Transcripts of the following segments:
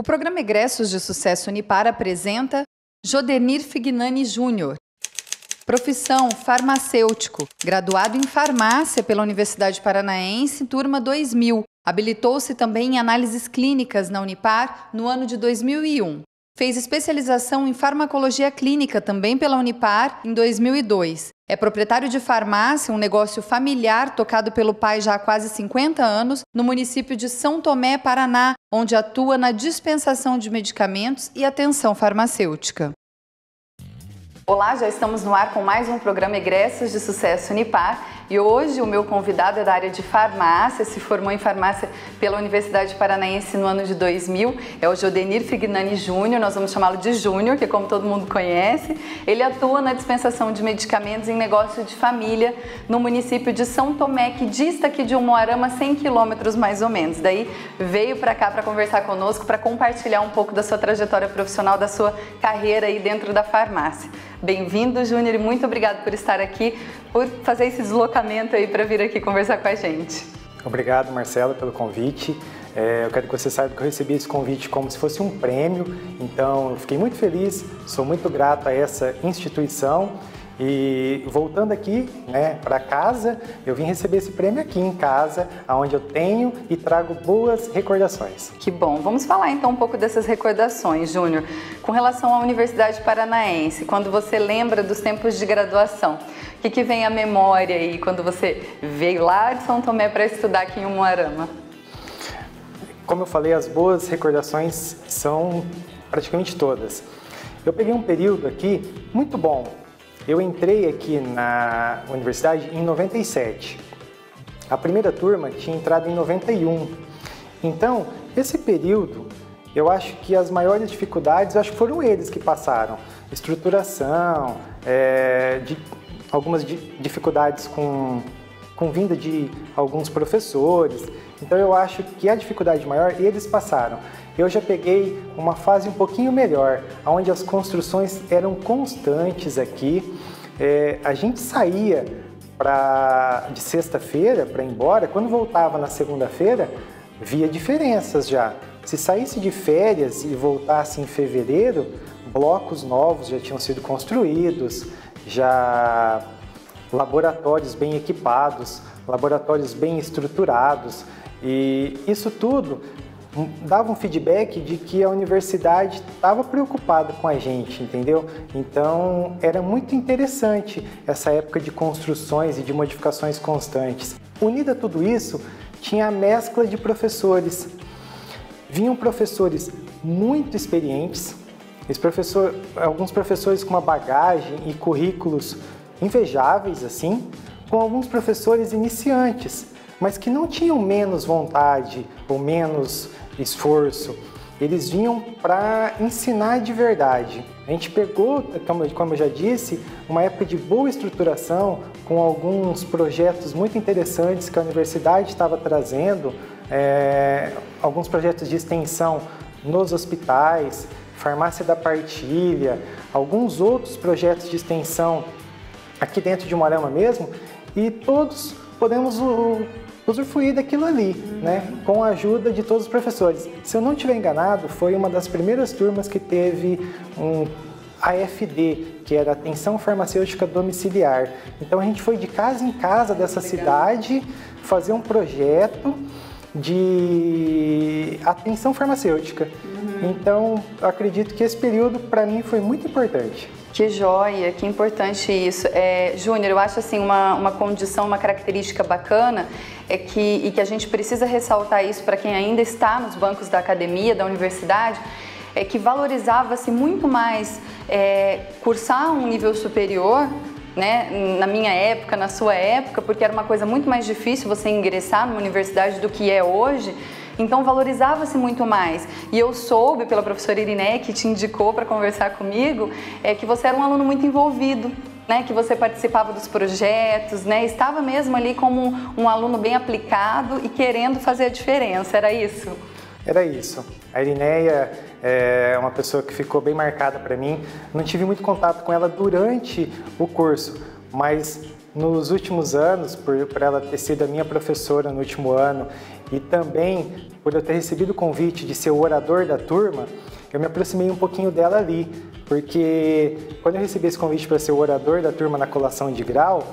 programa Egressos de Sucesso Unipar apresenta Jodenir Fignani Júnior. Profissão farmacêutico, graduado em farmácia pela Universidade Paranaense, turma 2000. Habilitou-se também em análises clínicas na Unipar no ano de 2001. Fez especialização em farmacologia clínica também pela Unipar em 2002. É proprietário de farmácia, um negócio familiar tocado pelo pai já há quase 50 anos, no município de São Tomé, Paraná, onde atua na dispensação de medicamentos e atenção farmacêutica. Olá, já estamos no ar com mais um programa Egressos de Sucesso Unipar e hoje o meu convidado é da área de farmácia, se formou em farmácia pela Universidade Paranaense no ano de 2000, é o Jodenir Fignani Júnior, nós vamos chamá-lo de Júnior, que é como todo mundo conhece. Ele atua na dispensação de medicamentos em negócio de família no município de São Tomé, que dista aqui de Umuarama 100 quilômetros mais ou menos. Daí veio para cá para conversar conosco, para compartilhar um pouco da sua trajetória profissional, da sua carreira aí dentro da farmácia. Bem-vindo, Júnior, e muito obrigado por estar aqui, por fazer esse deslocamento aí para vir aqui conversar com a gente. Obrigado, Marcela, pelo convite. Eu quero que você saiba que eu recebi esse convite como se fosse um prêmio, então eu fiquei muito feliz, sou muito grato a essa instituição. E voltando aqui, para casa, eu vim receber esse prêmio aqui em casa, onde eu tenho e trago boas recordações. Que bom! Vamos falar então um pouco dessas recordações, Júnior. Com relação à Universidade Paranaense, quando você lembra dos tempos de graduação, o que vem à memória aí quando você veio lá de São Tomé para estudar aqui em Umuarama? Como eu falei, as boas recordações são praticamente todas. Eu peguei um período aqui muito bom. Eu entrei aqui na universidade em 97. A primeira turma tinha entrado em 91. Então, esse período, eu acho que as maiores dificuldades, foram eles que passaram. Estruturação, algumas dificuldades com vinda de alguns professores. Então, eu acho que a dificuldade maior eles passaram. Eu já peguei uma fase um pouquinho melhor, onde as construções eram constantes aqui. A gente saía de sexta-feira para ir embora, quando voltava na segunda-feira, via diferenças já. Se saísse de férias e voltasse em fevereiro, blocos novos já tinham sido construídos, já laboratórios bem equipados, laboratórios bem estruturados, e isso tudo dava um feedback de que a universidade estava preocupada com a gente, entendeu? Então, era muito interessante essa época de construções e de modificações constantes. Unida a tudo isso, tinha a mescla de professores. Vinham professores muito experientes, alguns professores com uma bagagem e currículos invejáveis, assim, com alguns professores iniciantes, mas que não tinham menos vontade ou menos esforço. Eles vinham para ensinar de verdade. A gente pegou, como eu já disse, uma época de boa estruturação, com alguns projetos muito interessantes que a universidade estava trazendo, alguns projetos de extensão nos hospitais, farmácia da partilha, alguns outros projetos de extensão aqui dentro de Umuarama mesmo, e todos podemos usufruir daquilo ali, com a ajuda de todos os professores. Se eu não estiver enganado, foi uma das primeiras turmas que teve um AFD, que era Atenção Farmacêutica Domiciliar. Então a gente foi de casa em casa dessa cidade fazer um projeto de atenção farmacêutica. Então eu acredito que esse período para mim foi muito importante. Que joia, que importante isso. Júnior, eu acho assim uma condição, uma característica bacana e que a gente precisa ressaltar isso para quem ainda está nos bancos da academia, da universidade, é que valorizava-se muito mais cursar um nível superior, na minha época, na sua época, porque era uma coisa muito mais difícil você ingressar numa universidade do que é hoje. Então valorizava-se muito mais. E eu soube pela professora Irineia, que te indicou para conversar comigo, que você era um aluno muito envolvido, que você participava dos projetos, estava mesmo ali como um aluno bem aplicado e querendo fazer a diferença, era isso? Era isso. A Irineia é uma pessoa que ficou bem marcada para mim. Não tive muito contato com ela durante o curso, mas nos últimos anos, por ela ter sido a minha professora no último ano e também por eu ter recebido o convite de ser o orador da turma, eu me aproximei um pouquinho dela ali, porque quando eu recebi esse convite para ser o orador da turma na colação de grau,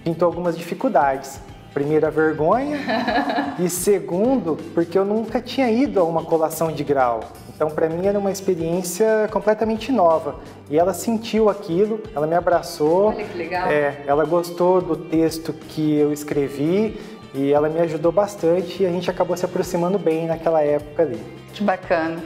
pintou algumas dificuldades. Primeiro, a vergonha e segundo, porque eu nunca tinha ido a uma colação de grau. Então, para mim, era uma experiência completamente nova. E ela sentiu aquilo, ela me abraçou. Olha que legal. Ela gostou do texto que eu escrevi e ela me ajudou bastante e a gente acabou se aproximando bem naquela época ali. Que bacana.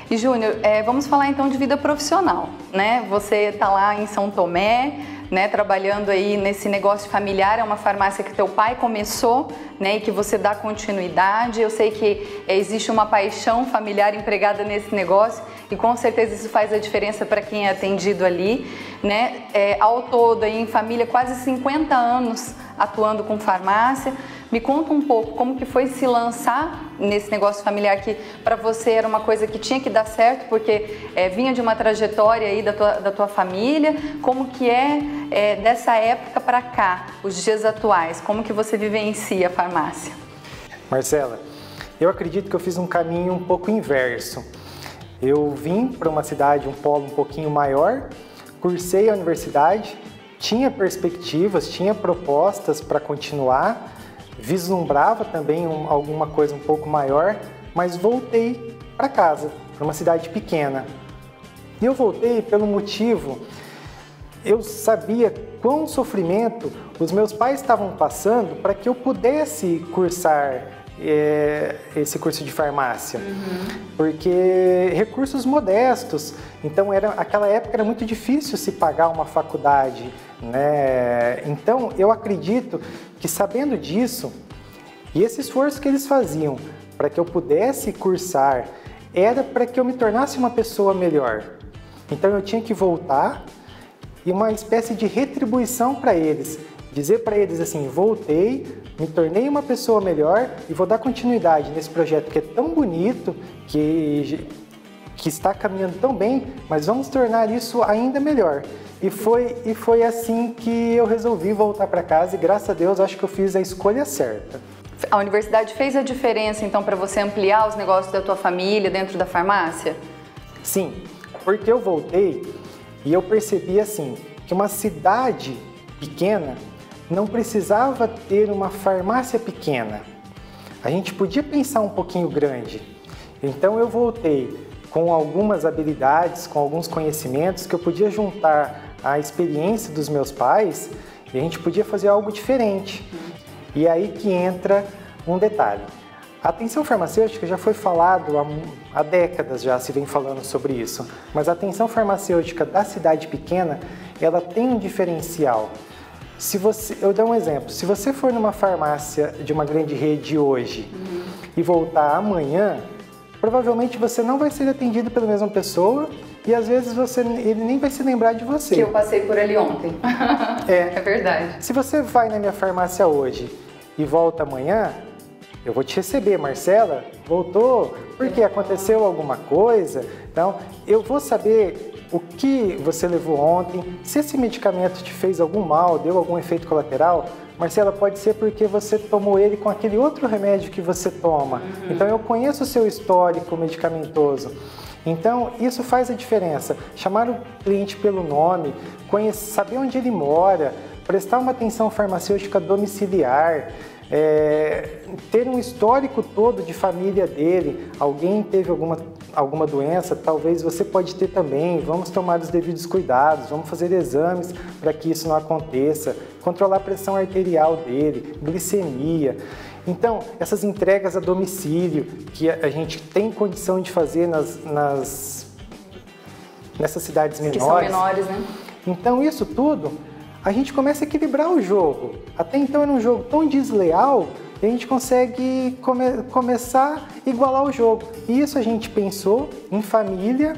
E, Júnior, vamos falar então de vida profissional, né? Você está lá em São Tomé, né, trabalhando aí nesse negócio familiar, é uma farmácia que teu pai começou, né, e que você dá continuidade. Eu sei que existe uma paixão familiar empregada nesse negócio e com certeza isso faz a diferença para quem é atendido ali, né? Ao todo aí em família, quase 50 anos atuando com farmácia. Me conta um pouco como que foi se lançar nesse negócio familiar que para você era uma coisa que tinha que dar certo, porque vinha de uma trajetória aí da tua família. Como que dessa época para cá, os dias atuais, como que você vivencia a farmácia? Marcela, eu acredito que eu fiz um caminho um pouco inverso. Eu vim para uma cidade, um polo um pouquinho maior, cursei a universidade, tinha perspectivas, tinha propostas para continuar, vislumbrava também alguma coisa um pouco maior, mas voltei para casa, para uma cidade pequena. E eu voltei pelo motivo, eu sabia quão sofrimento os meus pais estavam passando para que eu pudesse cursar esse curso de farmácia, porque recursos modestos, então aquela época era muito difícil se pagar uma faculdade, né? Então eu acredito que sabendo disso e esse esforço que eles faziam para que eu pudesse cursar era para que eu me tornasse uma pessoa melhor. Então eu tinha que voltar e uma espécie de retribuição para eles, dizer para eles assim: voltei, me tornei uma pessoa melhor e vou dar continuidade nesse projeto que é tão bonito, que está caminhando tão bem, mas vamos tornar isso ainda melhor. E foi assim que eu resolvi voltar para casa e graças a Deus acho que eu fiz a escolha certa. A universidade fez a diferença então para você ampliar os negócios da tua família dentro da farmácia? Sim, porque eu voltei e eu percebi assim que uma cidade pequena não precisava ter uma farmácia pequena. A gente podia pensar um pouquinho grande. Então eu voltei com algumas habilidades, com alguns conhecimentos que eu podia juntar à experiência dos meus pais e a gente podia fazer algo diferente. E aí que entra um detalhe. A atenção farmacêutica já foi falado há décadas, já se vem falando sobre isso, mas a atenção farmacêutica da cidade pequena, ela tem um diferencial. Eu dou um exemplo, se você for numa farmácia de uma grande rede hoje e voltar amanhã, provavelmente você não vai ser atendido pela mesma pessoa e às vezes ele nem vai se lembrar de você. Que eu passei por ali ontem. É verdade. Se você vai na minha farmácia hoje e volta amanhã, eu vou te receber, Marcela, voltou, porque aconteceu alguma coisa, então eu vou saber o que você levou ontem, se esse medicamento te fez algum mal, deu algum efeito colateral. Marcela, pode ser porque você tomou ele com aquele outro remédio que você toma. Então eu conheço o seu histórico medicamentoso. Então isso faz a diferença. Chamar o cliente pelo nome, saber onde ele mora, prestar uma atenção farmacêutica domiciliar, ter um histórico todo de família dele, alguém teve alguma doença, talvez você pode ter também, vamos tomar os devidos cuidados, vamos fazer exames para que isso não aconteça, controlar a pressão arterial dele, glicemia. Então, essas entregas a domicílio que a gente tem condição de fazer nessas cidades menores. Que são menores, né? Então, isso tudo a gente começa a equilibrar o jogo. Até então era um jogo tão desleal e a gente consegue começar a igualar o jogo. E isso a gente pensou em família,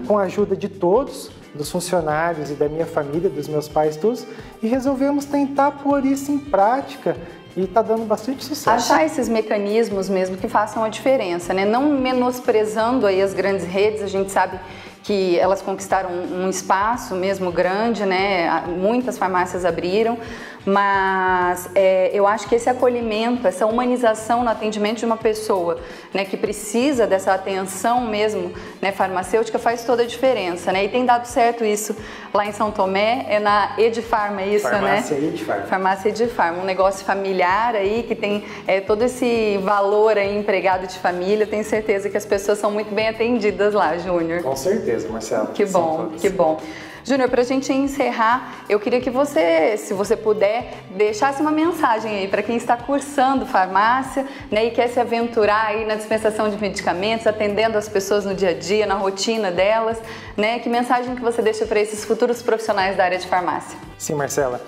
com a ajuda de todos, dos funcionários e da minha família, dos meus pais, todos, e resolvemos tentar pôr isso em prática e está dando bastante sucesso. Achar esses mecanismos mesmo que façam a diferença, né? Não menosprezando aí as grandes redes, a gente sabe que elas conquistaram um espaço mesmo grande, né? Muitas farmácias abriram, mas eu acho que esse acolhimento, essa humanização no atendimento de uma pessoa, né, que precisa dessa atenção mesmo, né, farmacêutica, faz toda a diferença, né? E tem dado certo isso lá em São Tomé, é na Edifarma, é isso, Farmácia né? Edifarma. Farmácia Edifarma, um negócio familiar aí que tem todo esse valor aí empregado de família. Tenho certeza que as pessoas são muito bem atendidas lá, Júnior. Com certeza, Marcela. Que bom, que bom. Júnior, para a gente encerrar, eu queria que você, se você puder, deixasse uma mensagem aí para quem está cursando farmácia, né, e quer se aventurar aí na dispensação de medicamentos, atendendo as pessoas no dia a dia, na rotina delas, né? Que mensagem que você deixa para esses futuros profissionais da área de farmácia? Sim, Marcela.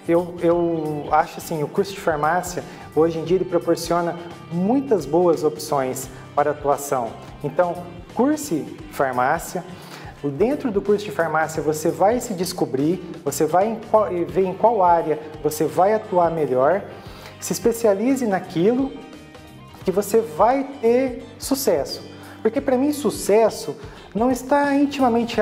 Eu acho assim, o curso de farmácia, hoje em dia, ele proporciona muitas boas opções para atuação. Então, curse farmácia. Dentro do curso de farmácia você vai se descobrir, você vai ver em qual área você vai atuar melhor, se especialize naquilo que você vai ter sucesso. Porque para mim sucesso não está intimamente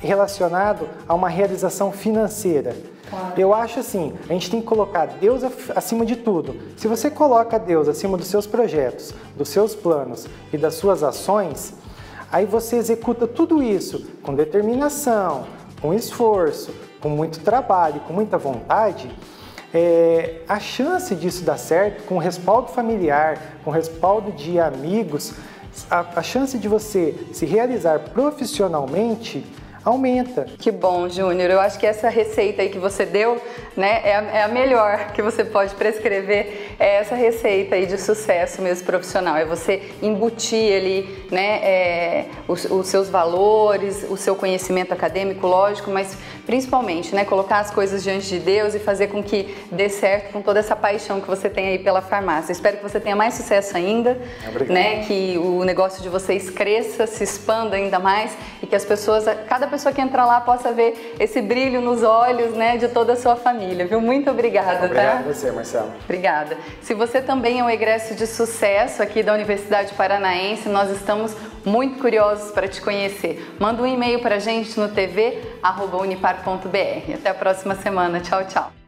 relacionado a uma realização financeira. Claro. Eu acho assim, a gente tem que colocar Deus acima de tudo. Se você coloca Deus acima dos seus projetos, dos seus planos e das suas ações, aí você executa tudo isso com determinação, com esforço, com muito trabalho, com muita vontade, a chance disso dar certo, com respaldo familiar, com respaldo de amigos, a chance de você se realizar profissionalmente aumenta. Que bom, Júnior. Eu acho que essa receita aí que você deu, né, é a melhor que você pode prescrever. É essa receita aí de sucesso mesmo profissional. É você embutir ali, né, os seus valores, o seu conhecimento acadêmico, lógico, mas principalmente, né, colocar as coisas diante de Deus e fazer com que dê certo com toda essa paixão que você tem aí pela farmácia. Espero que você tenha mais sucesso ainda, né, que o negócio de vocês cresça, se expanda ainda mais e que as pessoas, cada pessoa que entra lá possa ver esse brilho nos olhos, né, de toda a sua família, viu? Muito obrigada, Obrigado tá? a você, Marcela. Obrigada. Se você também é um egresso de sucesso aqui da Universidade Paranaense, nós estamos muito curiosos para te conhecer. Manda um e-mail para a gente no tv@unipar.br. Até a próxima semana. Tchau, tchau.